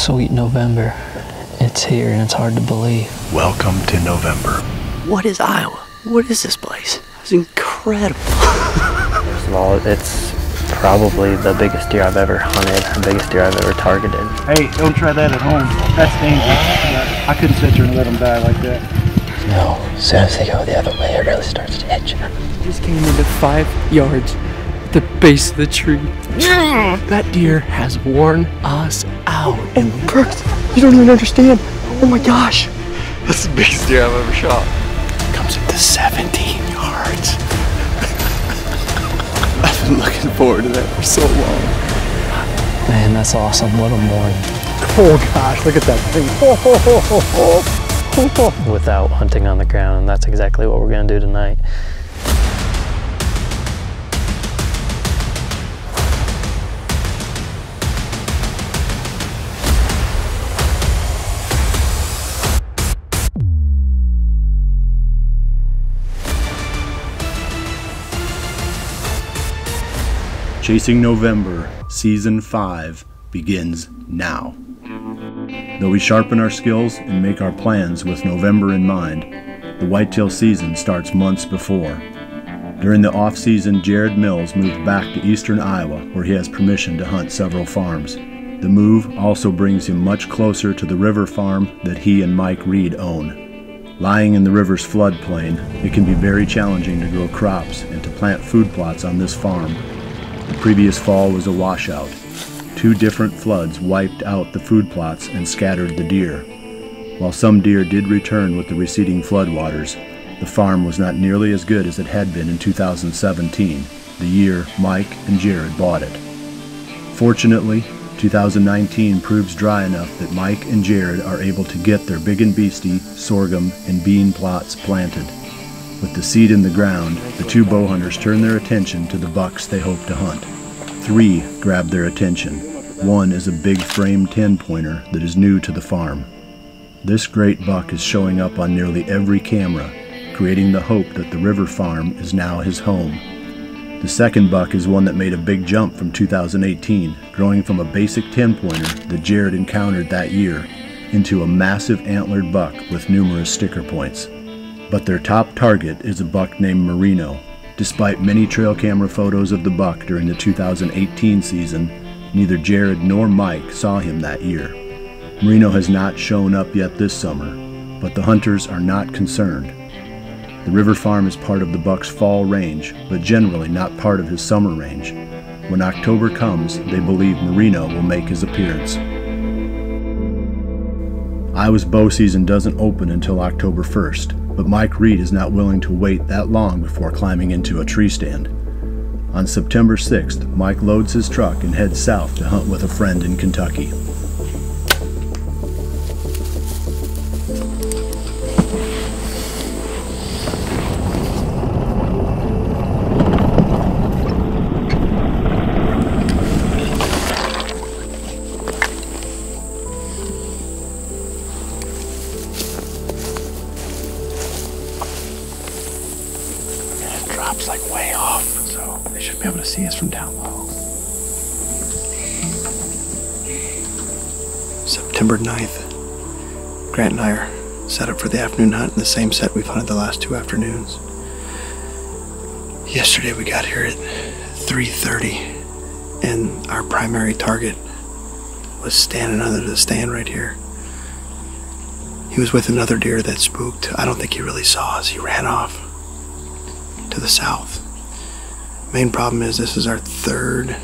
Sweet November. It's here and it's hard to believe. Welcome to November. What is Iowa? What is this place? It's incredible. First of all, it's probably the biggest deer I've ever hunted, the biggest deer I've ever targeted. Hey, don't try that at home. That's dangerous. I couldn't sit here and let them die like that. No, as soon as they go the other way, it really starts to itch. Just came into 5 yards at the base of the tree. That deer has worn us out. And Brooks, you don't even understand. Oh my gosh. That's the biggest deer I've ever shot. Comes into 17 yards. I've been looking forward to that for so long. Man, that's awesome. What a morning. Oh gosh, look at that thing. Without hunting on the ground, and that's exactly what we're going to do tonight. Chasing November, Season 5 begins now. Though we sharpen our skills and make our plans with November in mind, the whitetail season starts months before. During the off-season, Jared Mills moved back to eastern Iowa, where he has permission to hunt several farms. The move also brings him much closer to the river farm that he and Mike Reed own. Lying in the river's floodplain, it can be very challenging to grow crops and to plant food plots on this farm. The previous fall was a washout. 2 different floods wiped out the food plots and scattered the deer. While some deer did return with the receding floodwaters, the farm was not nearly as good as it had been in 2017, the year Mike and Jared bought it. Fortunately, 2019 proves dry enough that Mike and Jared are able to get their big and beastie, sorghum, and bean plots planted. With the seed in the ground, the 2 bow hunters turn their attention to the bucks they hope to hunt. 3 grab their attention. 1 is a big frame 10-pointer that is new to the farm. This great buck is showing up on nearly every camera, creating the hope that the river farm is now his home. The second buck is one that made a big jump from 2018, growing from a basic 10-pointer that Jared encountered that year into a massive antlered buck with numerous sticker points. But their top target is a buck named Merino. Despite many trail camera photos of the buck during the 2018 season, neither Jared nor Mike saw him that year. Merino has not shown up yet this summer, but the hunters are not concerned. The river farm is part of the buck's fall range, but generally not part of his summer range. When October comes, they believe Merino will make his appearance. Iowa's bow season doesn't open until October 1st. But Mike Reed is not willing to wait that long before climbing into a tree stand. On September 6th, Mike loads his truck and heads south to hunt with a friend in Kentucky. Like way off, so they should be able to see us from down low. September 9th. Grant and I are set up for the afternoon hunt in the same set we've hunted the last 2 afternoons. Yesterday we got here at 3:30 and our primary target was standing under the stand right here. He was with another deer that spooked. I don't think he really saw us. He ran off to the south. Main problem is this is our 3rd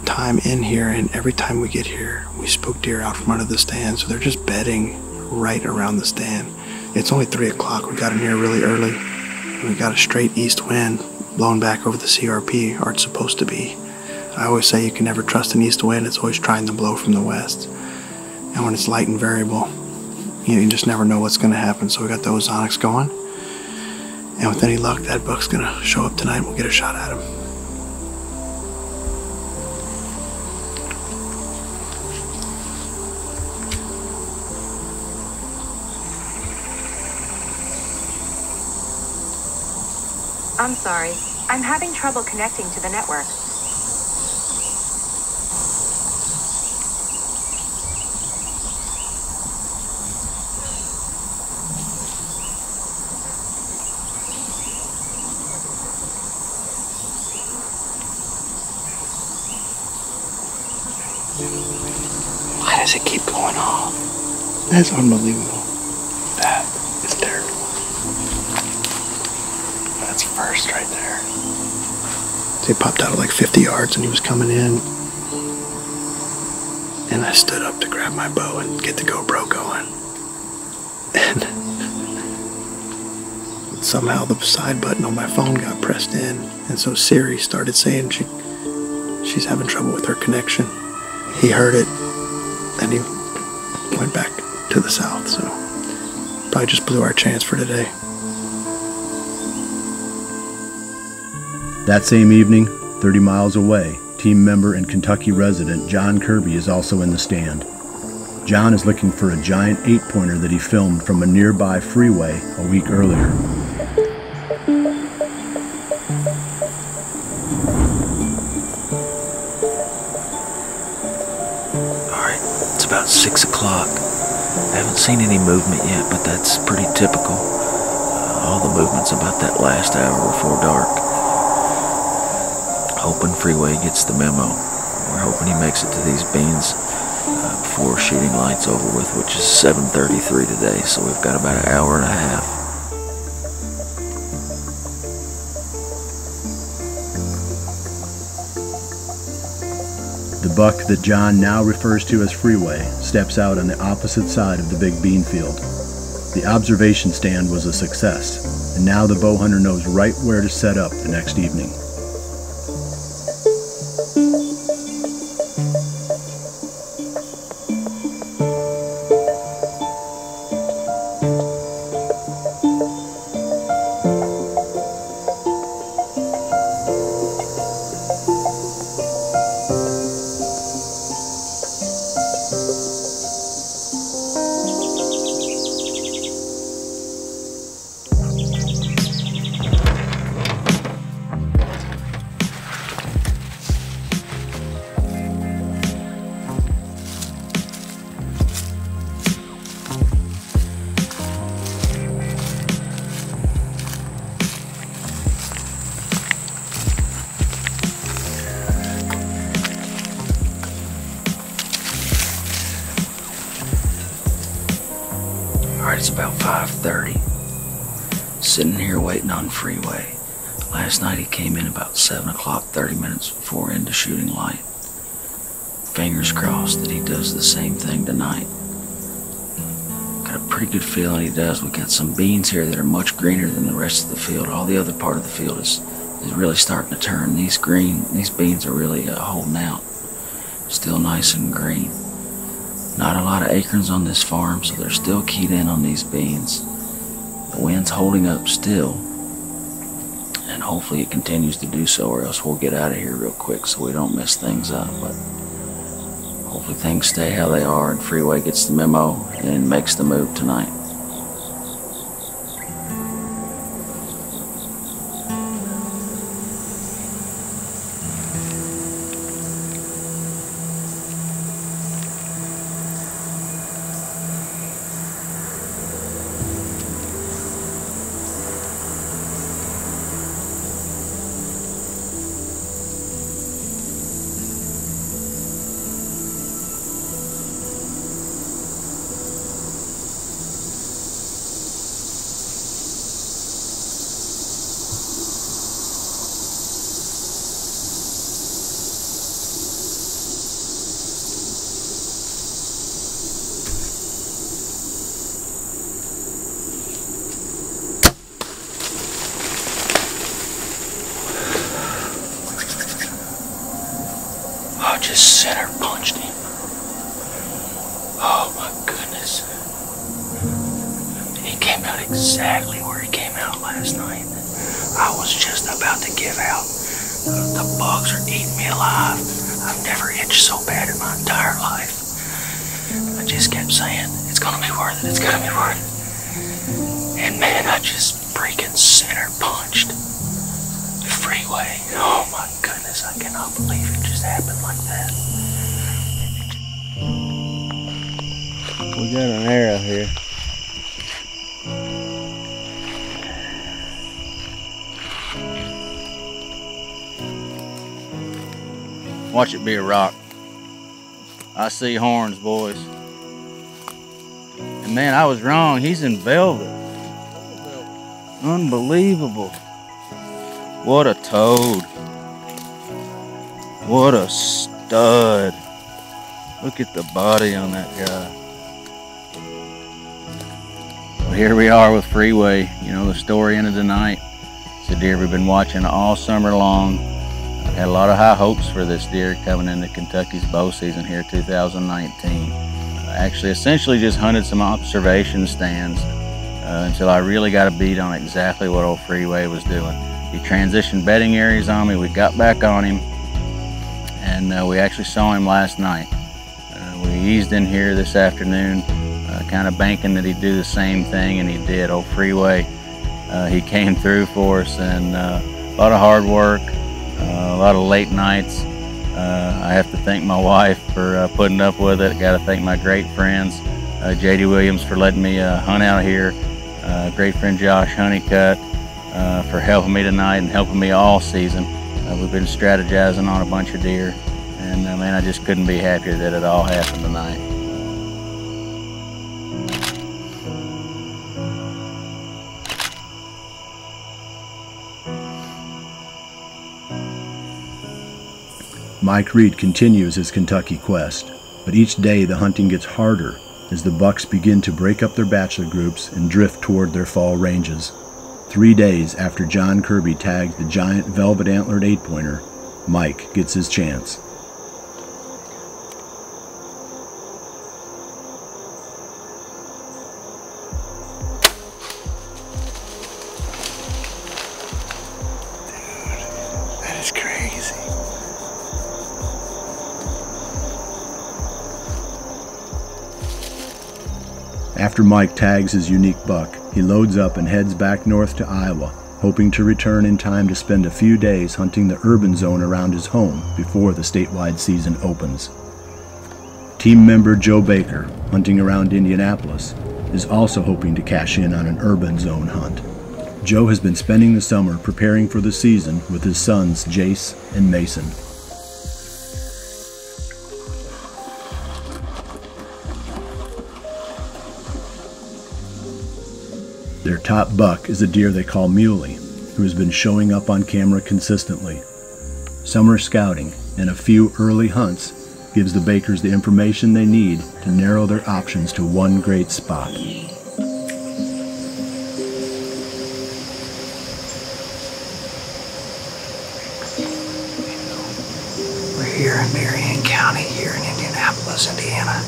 time in here, and every time we get here we spook deer out from under the stand, so they're just bedding right around the stand. It's only 3 o'clock. We got in here really early. We got a straight east wind blowing back over the CRP, or it's supposed to be. I always say you can never trust an east wind. It's always trying to blow from the west, and when it's light and variable, you just never know what's going to happen. So we got the ozonics going. And with any luck, that buck's gonna show up tonight and we'll get a shot at him. I'm sorry. I'm having trouble connecting to the network. Why does it keep going off? That's unbelievable. That is terrible. That's first right there. So he popped out at like 50 yards and he was coming in. And I stood up to grab my bow and get the GoPro going. And somehow the side button on my phone got pressed in. And so Siri started saying she's having trouble with her connection. He heard it and he went back to the south. So probably just blew our chance for today. That same evening, 30 miles away, team member and Kentucky resident John Kirby is also in the stand. John is looking for a giant 8-pointer that he filmed from a nearby freeway a week earlier. Alright, it's about 6 o'clock. I haven't seen any movement yet, but that's pretty typical. All the movement's about that last hour before dark. Hoping Freeway gets the memo. We're hoping he makes it to these beans before shooting light's over with, which is 7:33 today, so we've got about an hour and a half. The buck that John now refers to as Freeway steps out on the opposite side of the big bean field. The observation stand was a success, and now the bow hunter knows right where to set up the next evening. It's about 5:30. Sitting here waiting on Freeway. Last night he came in about 7 o'clock, 30 minutes before into shooting light. Fingers crossed that he does the same thing tonight. Got a pretty good feeling he does. We got some beans here that are much greener than the rest of the field. All the other part of the field is really starting to turn. These beans are really holding out. Still nice and green. Not a lot of acorns on this farm, so they're still keyed in on these beans. The wind's holding up still, and hopefully it continues to do so, or else we'll get out of here real quick so we don't mess things up. But hopefully things stay how they are and Freeway gets the memo and makes the move tonight. Just center punched him. Oh my goodness. He came out exactly where he came out last night. I was just about to give out. The bugs are eating me alive. I've never itched so bad in my entire life. I just kept saying, it's gonna be worth it, it's gonna be worth it. And man, I just freaking center punched Freeway. Oh my goodness, I cannot believe it just happened like that. We got an arrow here. Watch it be a rock. I see horns, boys. And man, I was wrong. He's in velvet. Unbelievable. What a toad. What a stud. Look at the body on that guy. Well, here we are with Freeway. You know, the story ended tonight. It's a deer we've been watching all summer long. I had a lot of high hopes for this deer coming into Kentucky's bow season here, 2019. I actually essentially just hunted some observation stands until I really got a beat on exactly what old Freeway was doing. He transitioned bedding areas on me. We got back on him, and we actually saw him last night. We eased in here this afternoon, kind of banking that he'd do the same thing, and he did. Old Freeway, he came through for us, and a lot of hard work, a lot of late nights. I have to thank my wife for putting up with it. Got to thank my great friends, J.D. Williams for letting me hunt out here, great friend Josh Honeycutt for helping me tonight and helping me all season. We've been strategizing on a bunch of deer, and man, I just couldn't be happier that it all happened tonight. Mike Reed continues his Kentucky quest, but each day the hunting gets harder as the bucks begin to break up their bachelor groups and drift toward their fall ranges. 3 days after John Kirby tagged the giant velvet-antlered 8-pointer, Mike gets his chance. Dude, that is crazy. After Mike tags his unique buck, he loads up and heads back north to Iowa, hoping to return in time to spend a few days hunting the urban zone around his home before the statewide season opens. Team member Joe Baker, hunting around Indianapolis, is also hoping to cash in on an urban zone hunt. Joe has been spending the summer preparing for the season with his sons Jace and Mason. Their top buck is a deer they call Muley, who has been showing up on camera consistently. Summer scouting and a few early hunts gives the Bakers the information they need to narrow their options to one great spot. We're here in Marion County, here in Indianapolis, Indiana.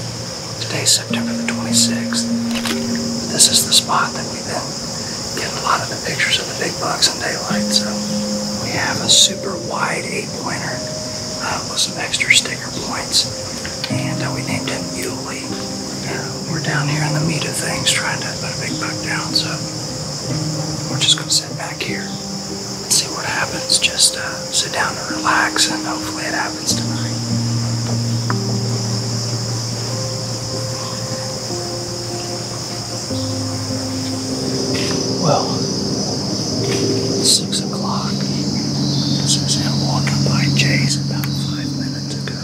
Today's September the 26th. This is the spot that we've been getting a lot of the pictures of the big bucks in daylight. So we have a super wide 8-pointer with some extra sticker points, and we named him Muley. We're down here in the meat of things trying to put a big buck down, so we're just going to sit back here and see what happens. Just sit down and relax, and hopefully it happens tonight. Well, it's 6 o'clock. This is him walking by Jay's about 5 minutes ago.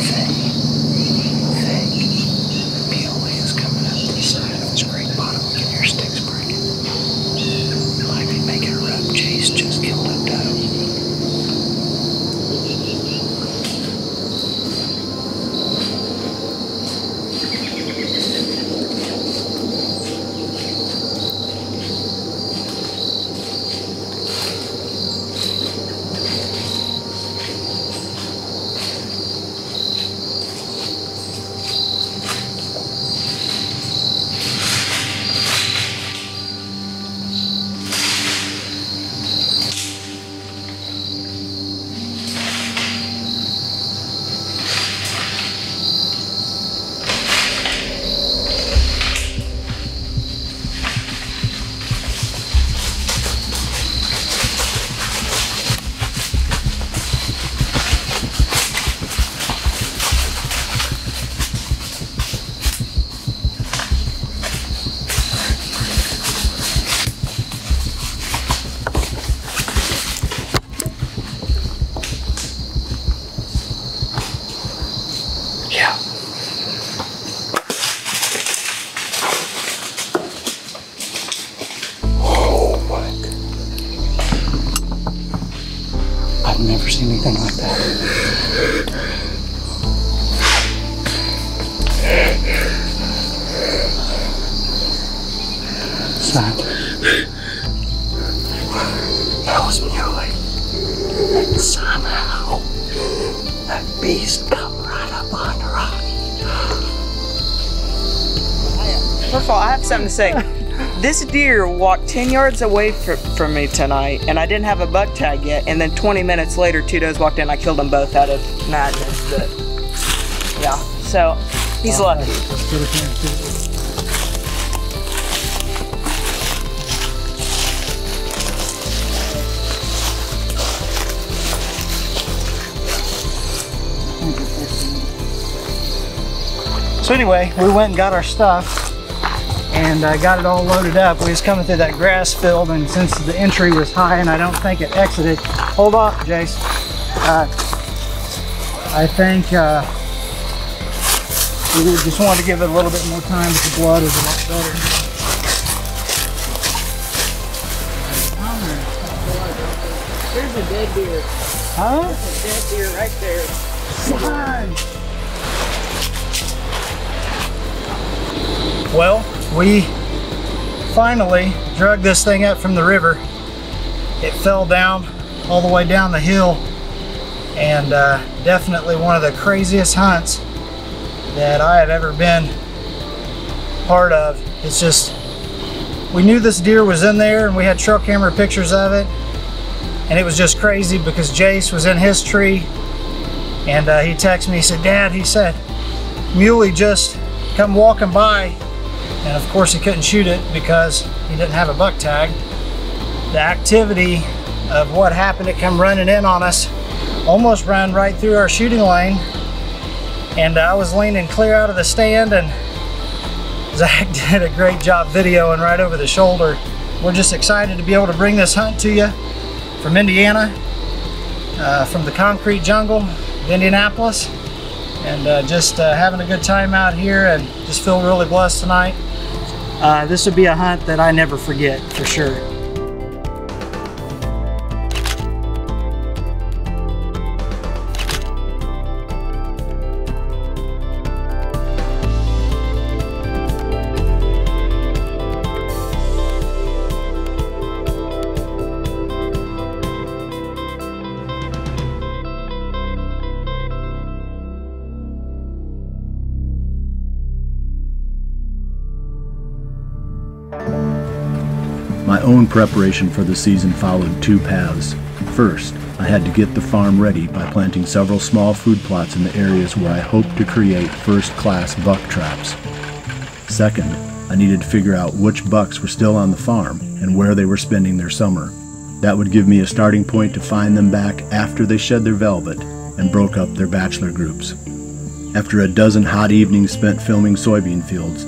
Fake. Muley is coming up the side of this great bottom. Look at your sticks breaking. I've never seen anything like that. Son, that was Muley. And somehow, that beast come right up on the rock. First of all, I have something to say. This deer walked 10 yards away from me tonight, and I didn't have a buck tag yet. And then 20 minutes later, two does walked in. I killed them both out of madness. But yeah, so he's lucky. So anyway, we went and got our stuff and got it all loaded up. We was coming through that grass field, and since the entry was high and I don't think it exited, hold up, Jace. I think we just wanted to give it a little bit more time, but the blood is a lot better. There's a dead deer. Huh? There's a dead deer right there. Son. Well, we finally drug this thing up from the river. It fell down all the way down the hill, and definitely one of the craziest hunts that I have ever been part of. It's just, we knew this deer was in there and we had trail camera pictures of it, and it was just crazy because Jace was in his tree, and he texted me, he said, Dad, he said, Muley just come walking by. And of course he couldn't shoot it because he didn't have a buck tag. The activity of what happened, it come running in on us, almost ran right through our shooting lane. And I was leaning clear out of the stand, and Zach did a great job videoing right over the shoulder. We're just excited to be able to bring this hunt to you from Indiana, from the concrete jungle of Indianapolis, and just having a good time out here, and just feel really blessed tonight. This would be a hunt that I never forget, for sure. My own preparation for the season followed two paths. First, I had to get the farm ready by planting several small food plots in the areas where I hoped to create first-class buck traps. Second, I needed to figure out which bucks were still on the farm and where they were spending their summer. That would give me a starting point to find them back after they shed their velvet and broke up their bachelor groups. After a dozen hot evenings spent filming soybean fields,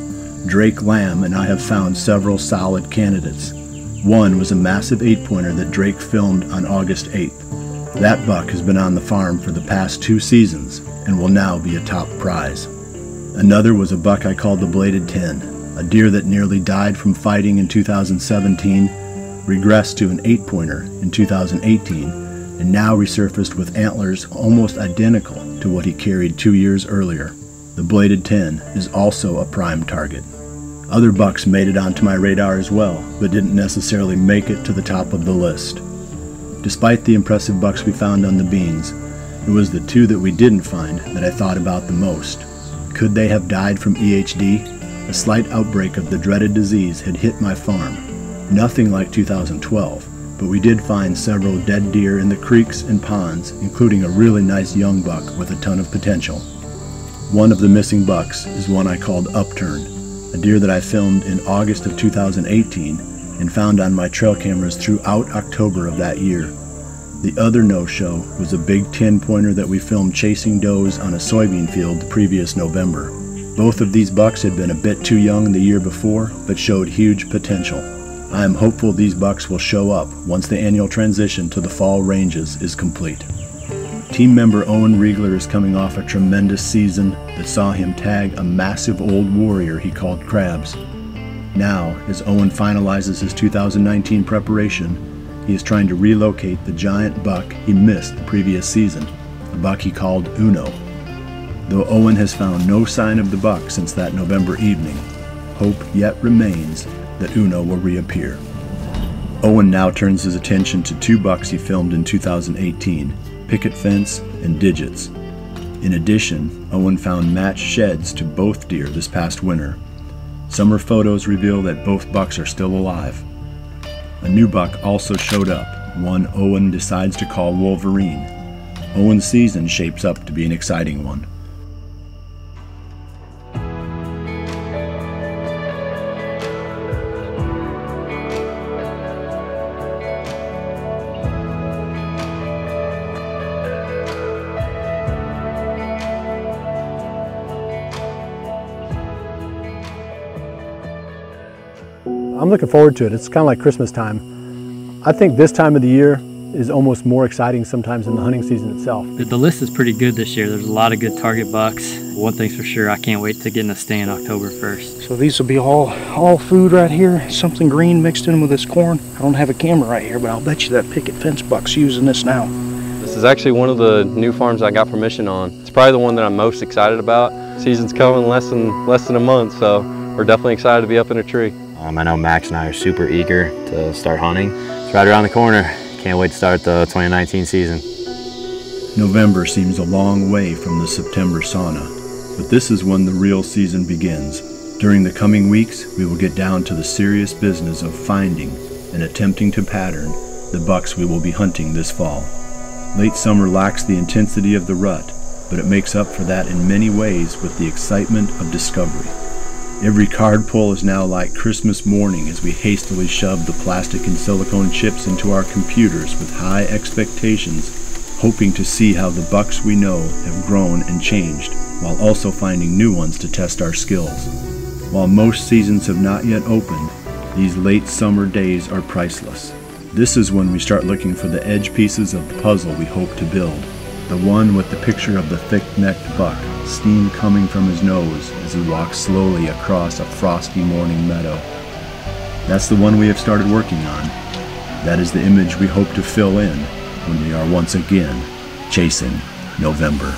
Drake Lamb and I have found several solid candidates. One was a massive 8-pointer that Drake filmed on August 8th. That buck has been on the farm for the past 2 seasons and will now be a top prize. Another was a buck I called the Bladed 10, a deer that nearly died from fighting in 2017, regressed to an 8-pointer in 2018, and now resurfaced with antlers almost identical to what he carried 2 years earlier. The Bladed 10 is also a prime target. Other bucks made it onto my radar as well, but didn't necessarily make it to the top of the list. Despite the impressive bucks we found on the beans, it was the 2 that we didn't find that I thought about the most. Could they have died from EHD? A slight outbreak of the dreaded disease had hit my farm. Nothing like 2012, but we did find several dead deer in the creeks and ponds, including a really nice young buck with a ton of potential. One of the missing bucks is one I called Upturn, a deer that I filmed in August of 2018 and found on my trail cameras throughout October of that year. The other no-show was a big 10-pointer that we filmed chasing does on a soybean field the previous November. Both of these bucks had been a bit too young the year before, but showed huge potential. I am hopeful these bucks will show up once the annual transition to the fall ranges is complete. Team member Owen Riegler is coming off a tremendous season that saw him tag a massive old warrior he called Krabs. Now, as Owen finalizes his 2019 preparation, he is trying to relocate the giant buck he missed the previous season, a buck he called Uno. Though Owen has found no sign of the buck since that November evening, hope yet remains that Uno will reappear. Owen now turns his attention to 2 bucks he filmed in 2018, Picket Fence and Digits. In addition, Owen found matched sheds to both deer this past winter. Summer photos reveal that both bucks are still alive. A new buck also showed up, one Owen decides to call Wolverine. Owen's season shapes up to be an exciting one. I'm looking forward to it. It's kind of like Christmas time. I think this time of the year is almost more exciting sometimes than the hunting season itself. The list is pretty good this year. There's a lot of good target bucks. One thing's for sure, I can't wait to get in the stand October 1st. So these will be all food right here. Something green mixed in with this corn. I don't have a camera right here, but I'll bet you that picket fence buck's using this now. This is actually one of the new farms I got permission on. It's probably the one that I'm most excited about. Season's coming less than a month, so we're definitely excited to be up in a tree. I know Max and I are super eager to start hunting. It's right around the corner. Can't wait to start the 2019 season. November seems a long way from the September sauna, but this is when the real season begins. During the coming weeks, we will get down to the serious business of finding and attempting to pattern the bucks we will be hunting this fall. Late summer lacks the intensity of the rut, but it makes up for that in many ways with the excitement of discovery. Every card pull is now like Christmas morning as we hastily shove the plastic and silicone chips into our computers with high expectations, hoping to see how the bucks we know have grown and changed, while also finding new ones to test our skills. While most seasons have not yet opened, these late summer days are priceless. This is when we start looking for the edge pieces of the puzzle we hope to build. The one with the picture of the thick-necked buck, steam coming from his nose as he walks slowly across a frosty morning meadow. That's the one we have started working on. That is the image we hope to fill in when we are once again chasing November.